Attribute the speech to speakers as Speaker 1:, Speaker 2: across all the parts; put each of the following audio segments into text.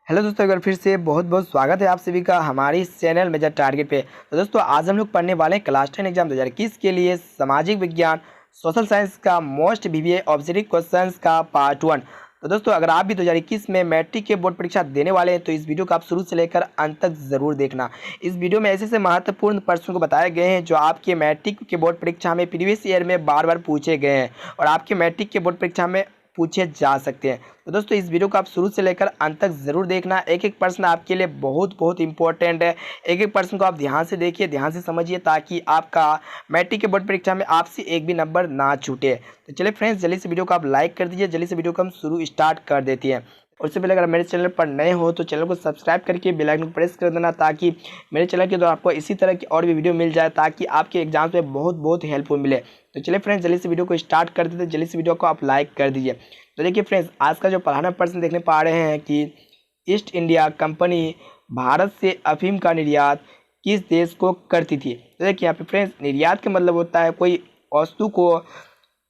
Speaker 1: Hello दोस्तों, एक बार फिर से बहुत बहुत स्वागत है आप सभी का हमारे इस चैनल मेजर टारगेट पे। तो दोस्तों आज हम लोग पढ़ने वाले हैं क्लास 10 एग्जाम 2021 के लिए सामाजिक विज्ञान सोशल साइंस का मोस्ट वीवीए ऑब्जेक्टिव क्वेश्चंस का पार्ट 1। तो दोस्तों अगर आप भी 2021 में मैट्रिक के बोर्ड परीक्षा देने वाले हैं तो इस वीडियो को आप शुरू से लेकर अंत तक जरूर देखना। इस वीडियो में ऐसे ऐसे महत्वपूर्ण प्रश्नों को बताए गए हैं जो आपके मैट्रिक के बोर्ड परीक्षा में प्रीवियस ईयर में बार बार पूछे गए हैं और आपके मैट्रिक के बोर्ड परीक्षा में पूछे जा सकते हैं। तो दोस्तों इस वीडियो को आप शुरू से लेकर अंत तक जरूर देखना। एक एक प्रश्न आपके लिए बहुत बहुत इंपॉर्टेंट है। एक एक प्रश्न को आप ध्यान से देखिए, ध्यान से समझिए ताकि आपका मैट्रिक के बोर्ड परीक्षा में आपसे एक भी नंबर ना छूटे। तो चलिए फ्रेंड्स, जल्दी से वीडियो को आप लाइक कर दीजिए, जल्दी से वीडियो को हम शुरू स्टार्ट कर देते हैं। उससे पहले अगर मेरे चैनल पर नए हो तो चैनल को सब्सक्राइब करके बेल आइकन को प्रेस कर देना ताकि मेरे चैनल के द्वारा आपको इसी तरह की और भी वीडियो मिल जाए ताकि आपके एग्जाम्स में बहुत बहुत हेल्पफुल मिले। तो चलिए फ्रेंड्स, जल्दी से वीडियो को स्टार्ट कर देते हैं, जल्दी से वीडियो को आप लाइक कर दीजिए। तो देखिए फ्रेंड्स, आज का जो पहला प्रश्न देखने पा रहे हैं कि ईस्ट इंडिया कंपनी भारत से अफीम का निर्यात किस देश को करती थी। तो देखिए यहाँ पे फ्रेंड्स, निर्यात का मतलब होता है कोई वस्तु को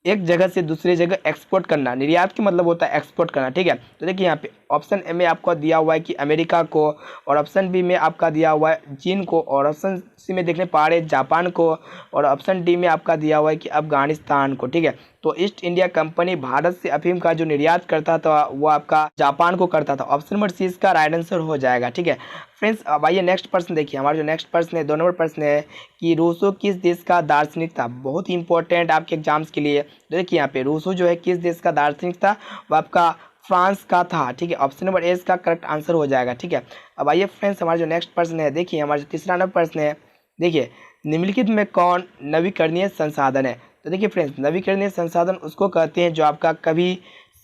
Speaker 1: एक जगह से दूसरी जगह एक्सपोर्ट करना। निर्यात का मतलब होता है एक्सपोर्ट करना, ठीक है। तो देखिए यहाँ पे ऑप्शन ए में आपको दिया हुआ है कि अमेरिका को, और ऑप्शन बी में आपका दिया हुआ है चीन को, और ऑप्शन सी में देखने पा रहे हैं जापान को, और ऑप्शन डी में आपका दिया हुआ है कि अफगानिस्तान को, ठीक है। तो ईस्ट इंडिया कंपनी भारत से अफीम का जो निर्यात करता था वो आपका जापान को करता था। ऑप्शन नंबर सी इसका राइट आंसर हो जाएगा, ठीक है फ्रेंड्स। अब आइए नेक्स्ट प्रश्न देखिए। हमारा जो नेक्स्ट प्रश्न है 2 नंबर प्रश्न है कि रूसो किस देश का दार्शनिक था। बहुत ही इंपॉर्टेंट आपके एग्जाम्स के लिए। तो देखिए यहाँ पे रूसो जो है किस देश का दार्शनिक था, वो आपका फ्रांस का था, ठीक है। ऑप्शन नंबर ए इसका करेक्ट आंसर हो जाएगा, ठीक है। अब आइए फ्रेंड्स, हमारा जो नेक्स्ट प्रश्न है देखिए, हमारा जो तीसरा नंबर प्रश्न है देखिए, निम्नलिखित में कौन नवीकरणीय संसाधन है। तो देखिए फ्रेंड्स, नवीकरणीय संसाधन उसको कहते हैं जो आपका कभी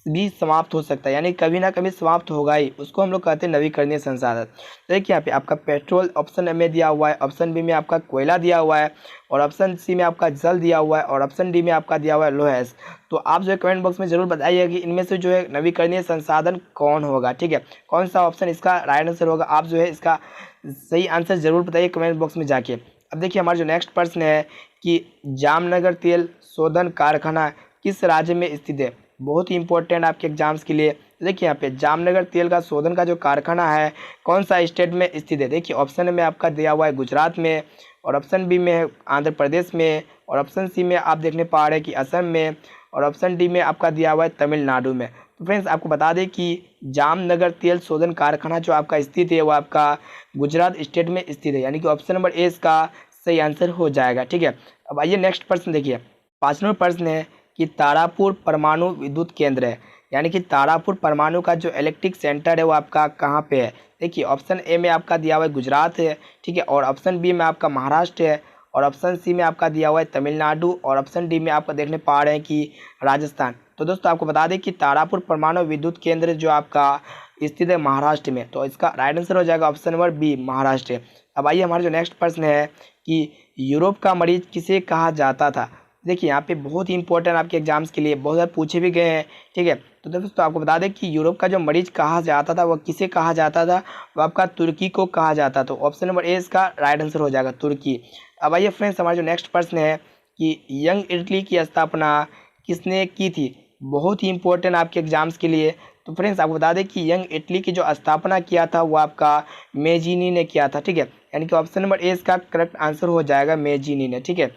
Speaker 1: भी समाप्त हो सकता है, यानी कभी ना कभी समाप्त होगा ही, उसको हम लोग कहते हैं नवीकरणीय संसाधन। तो देखिए यहाँ पे आपका पेट्रोल ऑप्शन में दिया हुआ है, ऑप्शन बी में आपका कोयला दिया हुआ है, और ऑप्शन सी में आपका जल दिया हुआ है, और ऑप्शन डी में आपका दिया हुआ है लोहेस। तो आप जो है कमेंट बॉक्स में जरूर बताइए कि इनमें से जो है नवीकरणीय संसाधन कौन होगा, ठीक है। कौन सा ऑप्शन इसका राइट आंसर होगा, आप जो है इसका सही आंसर जरूर बताइए कमेंट बॉक्स में जाके। अब देखिए हमारा जो नेक्स्ट प्रश्न है कि जामनगर तेल शोधन कारखाना किस राज्य में स्थित है। बहुत ही इंपॉर्टेंट आपके एग्जाम्स के लिए। देखिए यहाँ पे जामनगर तेल का शोधन का जो कारखाना है कौन सा स्टेट में स्थित है। देखिए ऑप्शन में आपका दिया हुआ है गुजरात में, और ऑप्शन बी में है आंध्र प्रदेश में, और ऑप्शन सी में आप देखने पा रहे हैं कि असम में, और ऑप्शन डी में आपका दिया हुआ है तमिलनाडु में। तो फ्रेंड्स आपको बता दें कि जामनगर तेल शोधन कारखाना जो आपका स्थित है वो आपका गुजरात स्टेट में स्थित है, यानी कि ऑप्शन नंबर ए इसका सही आंसर हो जाएगा, ठीक है। अब आइए नेक्स्ट प्रश्न देखिए। 5 नंबर प्रश्न है कि तारापुर परमाणु विद्युत केंद्र है, यानी कि तारापुर परमाणु का जो इलेक्ट्रिक सेंटर है वो आपका कहाँ पे है। देखिए ऑप्शन ए में आपका दिया हुआ है गुजरात है, ठीक है, और ऑप्शन बी में आपका महाराष्ट्र है, और ऑप्शन सी में आपका दिया हुआ है तमिलनाडु, और ऑप्शन डी में आपका देखने पा रहे हैं कि राजस्थान। तो दोस्तों आपको बता दें कि तारापुर परमाणु विद्युत केंद्र जो आपका स्थित है महाराष्ट्र में, तो इसका राइट आंसर हो जाएगा ऑप्शन नंबर बी महाराष्ट्र। अब आइए हमारा जो नेक्स्ट प्रश्न है कि यूरोप का मरीज किसे कहा जाता था। देखिए यहाँ पे बहुत ही इंपॉर्टेंट आपके एग्जाम्स के लिए बहुत ज़्यादा पूछे भी गए हैं, ठीक है। तो दोस्तों आपको बता दें कि यूरोप का जो मरीज कहा जाता था वो किसे कहा जाता था, वो आपका तुर्की को कहा जाता। तो ऑप्शन नंबर ए इसका राइट आंसर हो जाएगा तुर्की। अब आइए फ्रेंड्स, हमारा जो नेक्स्ट प्रश्न है कि यंग इटली की स्थापना किसने की थी। बहुत ही इंपॉर्टेंट आपके एग्जाम्स के लिए। तो फ्रेंड्स आपको बता दें कि यंग इटली की जो स्थापना किया था वो आपका मेजिनी ने किया था, ठीक है, यानी कि ऑप्शन नंबर ए इसका करेक्ट आंसर हो जाएगा मेजिनी ने, ठीक है।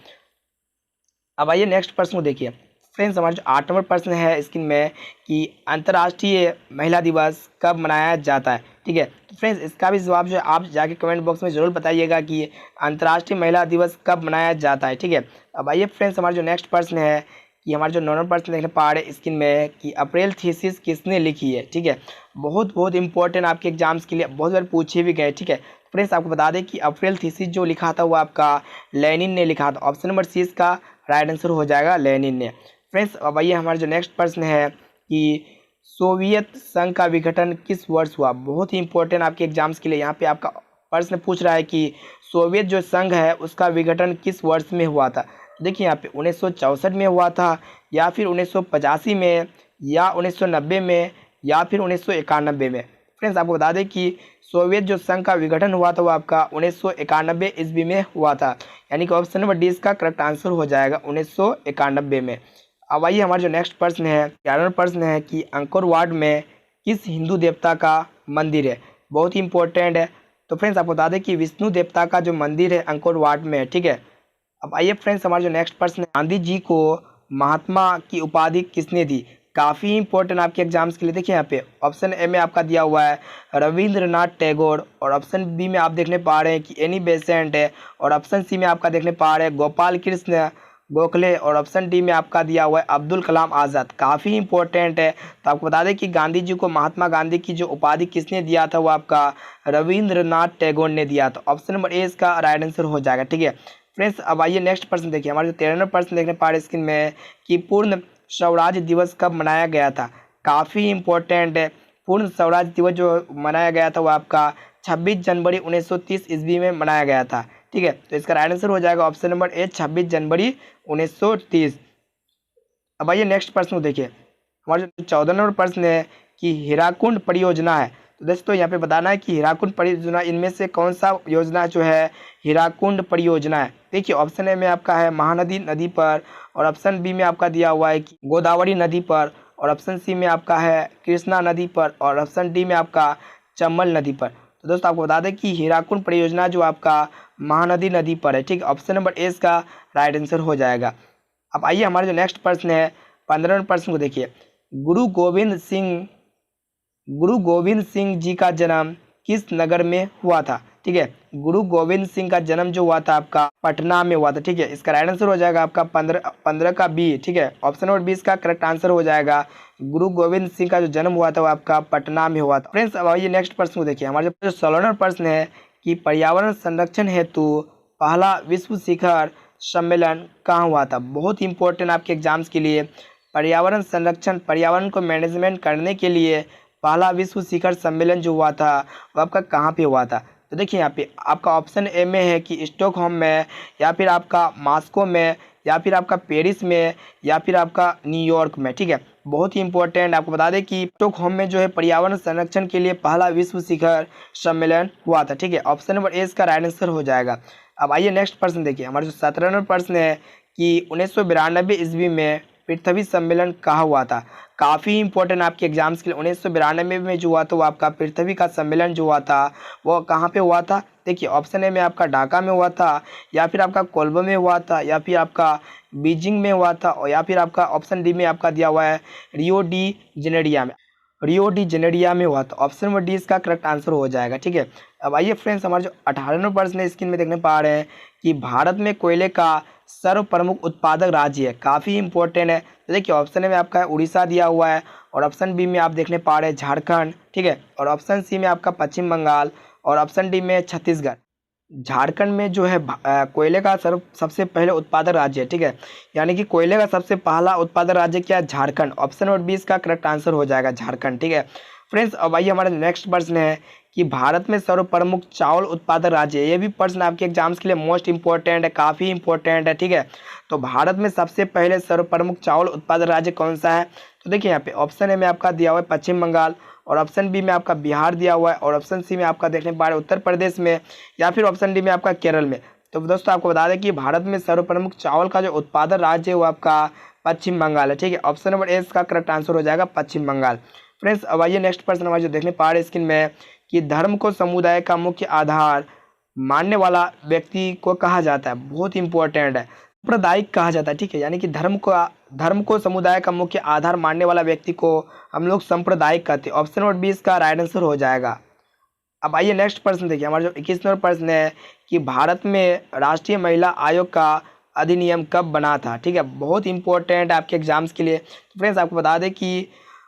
Speaker 1: अब आइए नेक्स्ट प्रश्न को देखिए फ्रेंड्स। हमारा जो 8 नंबर प्रश्न है स्क्रीन में कि अंतर्राष्ट्रीय महिला दिवस कब मनाया जाता है, ठीक है। तो फ्रेंड्स इसका भी जवाब जो है आप जाके कमेंट बॉक्स में ज़रूर बताइएगा कि अंतर्राष्ट्रीय महिला दिवस कब मनाया जाता है, ठीक है। अब आइए फ्रेंड्स, हमारा जो नेक्स्ट प्रश्न है कि हमारा जो 9 नंबर प्रश्न देखने पा रहे स्क्रीन में कि अप्रैल थीसिस किसने लिखी है, ठीक है। बहुत बहुत इंपॉर्टेंट आपके एग्जाम्स के लिए, बहुत बार पूछे भी गए, ठीक है। फ्रेंड्स आपको बता दें कि अप्रैल थीसिस जो लिखा था वो आपका लेनिन ने लिखा था। ऑप्शन नंबर सी इसका राइट आंसर हो जाएगा लेनिन ने। फ्रेंड्स अब आइए हमारा जो नेक्स्ट प्रश्न है कि सोवियत संघ का विघटन किस वर्ष हुआ। बहुत ही इंपॉर्टेंट आपके एग्जाम्स के लिए। यहाँ पे आपका प्रश्न पूछ रहा है कि सोवियत जो संघ है उसका विघटन किस वर्ष में हुआ था। देखिए यहाँ पे 1964 में हुआ था, या फिर 1985 में, या 1990 में, या फिर 1991 में। फ्रेंड्स आपको बता दें कि सोवियत जो संघ का विघटन हुआ था वो आपका 1991 ईस्वी में हुआ था, यानी कि ऑप्शन नंबर डी इसका करेक्ट आंसर हो जाएगा 1991 में। अब आइए हमारा जो नेक्स्ट प्रश्न है 11वां प्रश्न है कि अंकोर वाट में किस हिंदू देवता का मंदिर है। बहुत ही इंपॉर्टेंट है। तो फ्रेंड्स आपको बता दें कि विष्णु देवता का जो मंदिर है अंकोर वाट में है, ठीक है। अब आइए फ्रेंड्स हमारा जो नेक्स्ट प्रश्न है, गांधी जी को महात्मा की उपाधि किसने दी? काफ़ी इंपॉर्टेंट आपके एग्जाम्स के लिए। देखिए यहाँ पे ऑप्शन ए में आपका दिया हुआ है रविंद्रनाथ टैगोर, और ऑप्शन बी में आप देखने पा रहे हैं कि एनी बेसेंट है, और ऑप्शन सी में आपका देखने पा रहे हैं गोपाल कृष्ण गोखले, और ऑप्शन डी में आपका दिया हुआ है अब्दुल कलाम आज़ाद। काफ़ी इंपॉर्टेंट है। तो आपको बता दें कि गांधी जी को महात्मा गांधी की जो उपाधि किसने दिया था, वो आपका रविंद्रनाथ टैगोर ने दिया था। ऑप्शन नंबर ए इसका राइट आंसर हो जाएगा, ठीक है फ्रेंड्स। अब आइए नेक्स्ट प्रश्न देखिए, हमारे जो 13वां प्रश्न देखने पा रहे स्क्रीन में कि पूर्ण स्वराज दिवस कब मनाया गया था? काफ़ी इंपॉर्टेंट है। पूर्ण स्वराज दिवस जो मनाया गया था वो आपका 26 जनवरी 1930 ईस्वी में मनाया गया था, ठीक है। तो इसका राइट आंसर हो जाएगा ऑप्शन नंबर ए 26 जनवरी 1930। अब आइए नेक्स्ट प्रश्न को देखिए, हमारा जो 14 नंबर प्रश्न है कि हीराकुंड परियोजना है। तो दोस्तों यहाँ पे बताना है कि हीराकुंड परियोजना इनमें से कौन सा योजना जो है हीराकुंड परियोजना है। देखिए ऑप्शन ए में आपका है महानदी नदी पर, और ऑप्शन बी में आपका दिया हुआ है कि गोदावरी नदी पर, और ऑप्शन सी में आपका है कृष्णा नदी पर, और ऑप्शन डी में आपका चंबल नदी पर। तो दोस्तों आपको बता दें कि हीराकुंड परियोजना जो आपका महानदी नदी पर है, ठीक है। ऑप्शन नंबर ए इसका राइट आंसर हो जाएगा। अब आइए हमारा जो नेक्स्ट प्रश्न है 15वें प्रश्न को देखिए, गुरु गोविंद सिंह जी का जन्म किस नगर में हुआ था? ठीक है, गुरु गोविंद सिंह का जन्म जो हुआ था आपका पटना में हुआ था, ठीक है। इसका राइट आंसर हो जाएगा आपका 15 का बी, ठीक है। ऑप्शन नंबर 20 का करेक्ट आंसर हो जाएगा गुरु गोविंद सिंह का जो जन्म हुआ था वो आपका पटना में हुआ था। फ्रेंड्स अब आइए नेक्स्ट प्रश्न को देखिए, हमारे जो 16वां प्रश्न है कि पर्यावरण संरक्षण हेतु पहला विश्व शिखर सम्मेलन कहाँ हुआ था? बहुत इंपॉर्टेंट आपके एग्जाम्स के लिए। पर्यावरण संरक्षण, पर्यावरण को मैनेजमेंट करने के लिए पहला विश्व शिखर सम्मेलन जो हुआ था वो आपका कहाँ पे हुआ था? तो देखिए यहाँ पे आपका ऑप्शन ए में है कि स्टॉकहोम में, या फिर आपका मॉस्को में, या फिर आपका पेरिस में, या फिर आपका न्यूयॉर्क में, ठीक है। बहुत ही इंपॉर्टेंट आपको बता दें कि स्टॉकहोम में जो है पर्यावरण संरक्षण के लिए पहला विश्व शिखर सम्मेलन हुआ था, ठीक है। ऑप्शन नंबर ए इसका राइट आंसर हो जाएगा। अब आइए नेक्स्ट प्रश्न देखिए, हमारा जो 17वां प्रश्न है कि 1992 ईस्वी में पृथ्वी सम्मेलन कहाँ हुआ था? काफ़ी इंपॉर्टेंट आपके एग्जाम्स के लिए। 1992 में जो हुआ था वो आपका पृथ्वी का सम्मेलन जो हुआ था वो कहाँ पे हुआ था? देखिए ऑप्शन ए में आपका ढाका में हुआ था, या फिर आपका कोलंबो में हुआ था, या फिर आपका बीजिंग में हुआ था, और या फिर आपका ऑप्शन डी में आपका दिया हुआ है रियो डी जेनेरिया में हुआ था। ऑप्शन नंबर डी इसका करेक्ट आंसर हो जाएगा, ठीक है। अब आइए फ्रेंड्स हमारे जो 18वां प्रश्न है स्क्रीन में देखने पा रहे हैं कि भारत में कोयले का सर्व प्रमुख उत्पादक राज्य है। काफ़ी इंपॉर्टेंट है। तो देखिए ऑप्शन ए में आपका उड़ीसा दिया हुआ है, और ऑप्शन बी में आप देखने पा रहे हैं झारखंड, ठीक है, और ऑप्शन सी में आपका पश्चिम बंगाल, और ऑप्शन डी में छत्तीसगढ़। झारखंड में जो है कोयले का सबसे पहले उत्पादक राज्य है, ठीक है। यानी कि कोयले का सबसे पहला उत्पादक राज्य क्या है? झारखंड। ऑप्शन नंबर 20 का करेक्ट आंसर हो जाएगा झारखंड, ठीक है फ्रेंड्स। अब आइए हमारा नेक्स्ट प्रश्न है कि भारत में सर्व प्रमुख चावल उत्पादक राज्य है। ये भी प्रश्न आपके एग्जाम्स के लिए मोस्ट इंपॉर्टेंट है, काफ़ी इंपॉर्टेंट है, ठीक है। तो भारत में सबसे पहले सर्व प्रमुख चावल उत्पादक राज्य कौन सा है? तो देखिए यहाँ पे ऑप्शन ए में आपका दिया हुआ है पश्चिम बंगाल, और ऑप्शन बी में आपका बिहार दिया हुआ है, और ऑप्शन सी में आपका देखने पा रहे हैं उत्तर प्रदेश में, या फिर ऑप्शन डी में आपका केरल में। तो दोस्तों आपको बता दें कि भारत में सर्व प्रमुख चावल का जो उत्पादक राज्य है वो आपका पश्चिम बंगाल है, ठीक है। ऑप्शन नंबर ए इसका करेक्ट आंसर हो जाएगा पश्चिम बंगाल। फ्रेंड्स अब आइए नेक्स्ट प्रश्न हमारे जो देखने पा रहे हैं स्क्रीन में कि धर्म को समुदाय का मुख्य आधार मानने वाला व्यक्ति को कहा जाता है। बहुत इंपॉर्टेंट है, सांप्रदायिक कहा जाता है, ठीक है। यानी कि धर्म को समुदाय का मुख्य आधार मानने वाला व्यक्ति को हम लोग सांप्रदायिक कहते हैं। ऑप्शन नंबर 20 का राइट आंसर हो जाएगा। अब आइए नेक्स्ट प्रश्न देखिए, हमारा जो 21वां प्रश्न है कि भारत में राष्ट्रीय महिला आयोग का अधिनियम कब बना था? ठीक है, बहुत इंपॉर्टेंट आपके एग्जाम्स के लिए। तो फ्रेंड्स आपको बता दें कि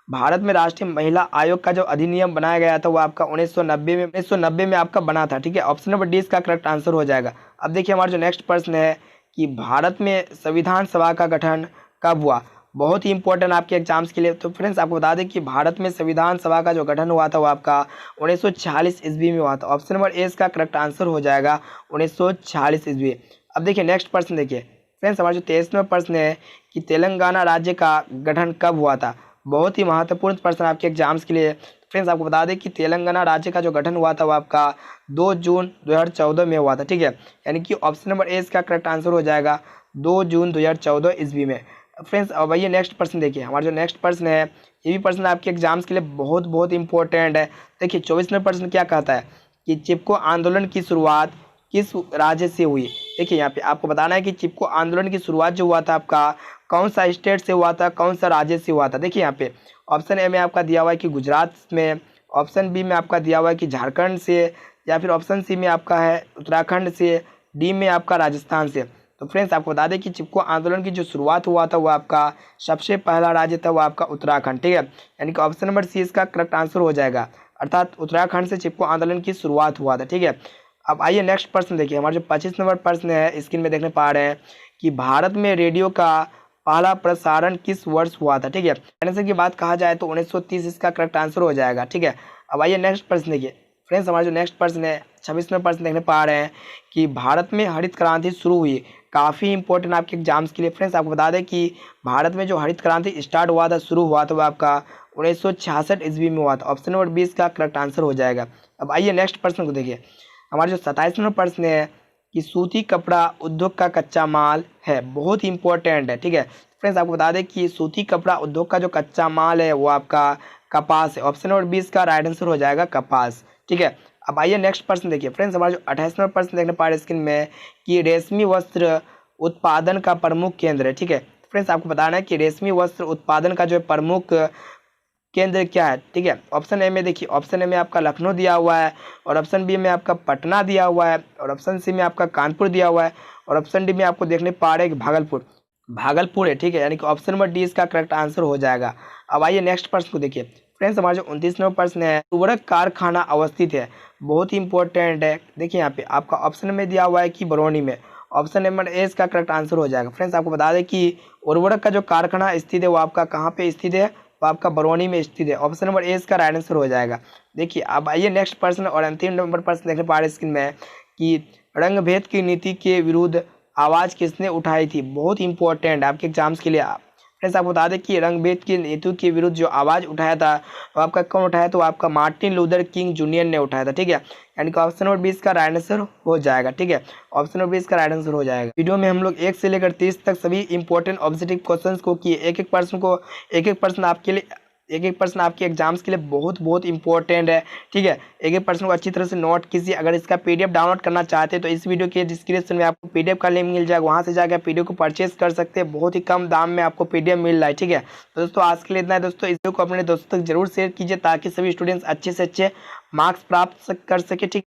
Speaker 1: भारत में राष्ट्रीय महिला आयोग का जो अधिनियम बनाया गया था वो आपका 1990 में आपका बना था, ठीक है। ऑप्शन नंबर डी इसका करेक्ट आंसर हो जाएगा। अब देखिए हमारा जो नेक्स्ट प्रश्न है कि भारत में संविधान सभा का गठन कब हुआ? बहुत ही इंपॉर्टेंट आपके एग्जाम्स के लिए। तो फ्रेंड्स आपको बता दें कि भारत में संविधान सभा का जो गठन हुआ था वो आपका 1946 ईस्वी में हुआ था। ऑप्शन नंबर ए इसका करेक्ट आंसर हो जाएगा 1946 ईस्वी। अब देखिए नेक्स्ट प्रश्न देखिए फ्रेंड्स, हमारा जो 23वां प्रश्न है कि तेलंगाना राज्य का गठन कब हुआ था? बहुत ही महत्वपूर्ण प्रश्न आपके एग्जाम्स के लिए। फ्रेंड्स आपको बता दें कि तेलंगाना राज्य का जो गठन हुआ था वो आपका 2 जून 2014 में हुआ था, ठीक है। यानी कि ऑप्शन नंबर ए इसका करेक्ट आंसर हो जाएगा 2 जून 2014 ईस्वी में। फ्रेंड्स अब आइए नेक्स्ट प्रश्न देखिए। हमारा जो नेक्स्ट प्रश्न है ये भी प्रश्न आपके एग्जाम्स के लिए बहुत बहुत इंपॉर्टेंट है। देखिए 24 नंबर प्रश्न क्या कहता है कि चिपको आंदोलन की शुरुआत किस राज्य से हुई। देखिए यहाँ पे आपको बताना है कि चिपको आंदोलन की शुरुआत जो हुआ था आपका कौन सा स्टेट से हुआ था, कौन सा राज्य से हुआ था। देखिए यहाँ पे ऑप्शन ए में आपका दिया हुआ है कि गुजरात में, ऑप्शन बी में आपका दिया हुआ है कि झारखंड से, या फिर ऑप्शन सी में आपका है उत्तराखंड से, डी में आपका राजस्थान से। तो फ्रेंड्स आपको बता दें कि चिपको आंदोलन की जो शुरुआत हुआ था वो आपका सबसे पहला राज्य था वो आपका उत्तराखंड, ठीक है। यानी कि ऑप्शन नंबर सी इसका करेक्ट आंसर हो जाएगा, अर्थात उत्तराखंड से चिपको आंदोलन की शुरुआत हुआ था, ठीक है। अब आइए नेक्स्ट प्रश्न देखिए। हमारा जो 25 नंबर प्रश्न है स्क्रीन में देखने पा रहे हैं कि भारत में रेडियो का पहला प्रसारण किस वर्ष हुआ था, ठीक है। आंसर की बात कहा जाए तो 1930 इसका करेक्ट आंसर हो जाएगा, ठीक है। अब आइए नेक्स्ट प्रश्न देखिए। फ्रेंड्स हमारा जो नेक्स्ट प्रश्न है 26 नंबर प्रश्न देखने पा रहे हैं कि भारत में हरित क्रांति शुरू हुई, काफ़ी इंपॉर्टेंट आपके एग्जाम्स के लिए। फ्रेंड्स आपको बता दें कि भारत में जो हरित क्रांति स्टार्ट हुआ था, शुरू हुआ था, वो आपका 1966 ईस्वी में हुआ था। ऑप्शन नंबर 20 का करेक्ट आंसर हो जाएगा। अब आइए नेक्स्ट प्रश्न को देखिए। हमारा जो 27 नंबर प्रश्न है कि सूती कपड़ा उद्योग का कच्चा माल है, बहुत इंपॉर्टेंट है, ठीक है। फ्रेंड्स आपको बता दें कि सूती कपड़ा उद्योग का जो कच्चा माल है वो आपका कपास है। ऑप्शन नंबर 20 का राइट आंसर हो जाएगा कपास, ठीक है। अब आइए नेक्स्ट प्रश्न देखिए। फ्रेंड्स हमारा जो 28 नंबर प्रश्न देखने पा रहे स्क्रीन में कि रेशमी वस्त्र उत्पादन का प्रमुख केंद्र है, ठीक है। फ्रेंड्स आपको बताना है कि रेशमी वस्त्र उत्पादन का जो प्रमुख केंद्र क्या है, ठीक है। ऑप्शन ए में देखिए, ऑप्शन ए में आपका लखनऊ दिया हुआ है, और ऑप्शन बी में आपका पटना दिया हुआ है, और ऑप्शन सी में आपका कानपुर दिया हुआ है, और ऑप्शन डी में आपको देखने पा रहे हैं कि भागलपुर है, ठीक है। यानी कि ऑप्शन नंबर डी इसका करेक्ट आंसर हो जाएगा। अब आइए नेक्स्ट प्रश्न को देखिए। फ्रेंड्स हमारा जो 29 नंबर प्रश्न है उर्वरक कारखाना अवस्थित है, बहुत ही इंपॉर्टेंट है। देखिए यहाँ पे आपका ऑप्शन में दिया हुआ है कि बरौनी में, ऑप्शन नंबर ए इसका करेक्ट आंसर हो जाएगा। फ्रेंड्स आपको बता दें कि उर्वरक का जो कारखाना स्थित है वो आपका कहाँ पे स्थित है, वो आपका बरौनी में स्थित है। ऑप्शन नंबर ए इसका राइट आंसर हो जाएगा। देखिए अब आइए नेक्स्ट प्रश्न और अंतिम नंबर प्रश्न देखने पा रहे स्क्रीन में कि रंग भेद की नीति के विरुद्ध आवाज़ किसने उठाई थी, बहुत इंपॉर्टेंट आपके एग्जाम्स के लिए। फ्रेंड्स आपको बता दें कि रंग भेद की नीति के विरुद्ध जो आवाज़ उठाया था वो आपका कौन उठाया, तो आपका मार्टिन लूथर किंग जूनियर ने उठाया था, ठीक है। यानी कि ऑप्शन नंबर 20 का राइट आंसर हो जाएगा, ठीक है। ऑप्शन नंबर 20 का राइट आंसर हो जाएगा। वीडियो में हम लोग 1 से लेकर 30 तक सभी इंपॉर्टेंट ऑब्जेक्टिव क्वेश्चंस को किए। एक एक प्रश्न आपके लिए, एक एक प्रश्न आपके एग्जाम्स के लिए बहुत बहुत इंपॉर्टेंट है, ठीक है। एक एक प्रश्न को अच्छी तरह से नोट कीजिए। अगर इसका पीडीएफ डाउनलोड करना चाहते हैं तो इस वीडियो के डिस्क्रिप्शन में आपको पीडीएफ का लिंक मिल जाएगा, वहां से जाकर पीडीएफ को परचेज कर सकते हैं। बहुत ही कम दाम में आपको पीडीएफ मिल रहा है, ठीक है। तो दोस्तों आज के लिए इतना है दोस्तों। इस वीडियो को अपने दोस्तों तक जरूर शेयर कीजिए ताकि सभी स्टूडेंट्स अच्छे से अच्छे मार्क्स प्राप्त कर सके, ठीक।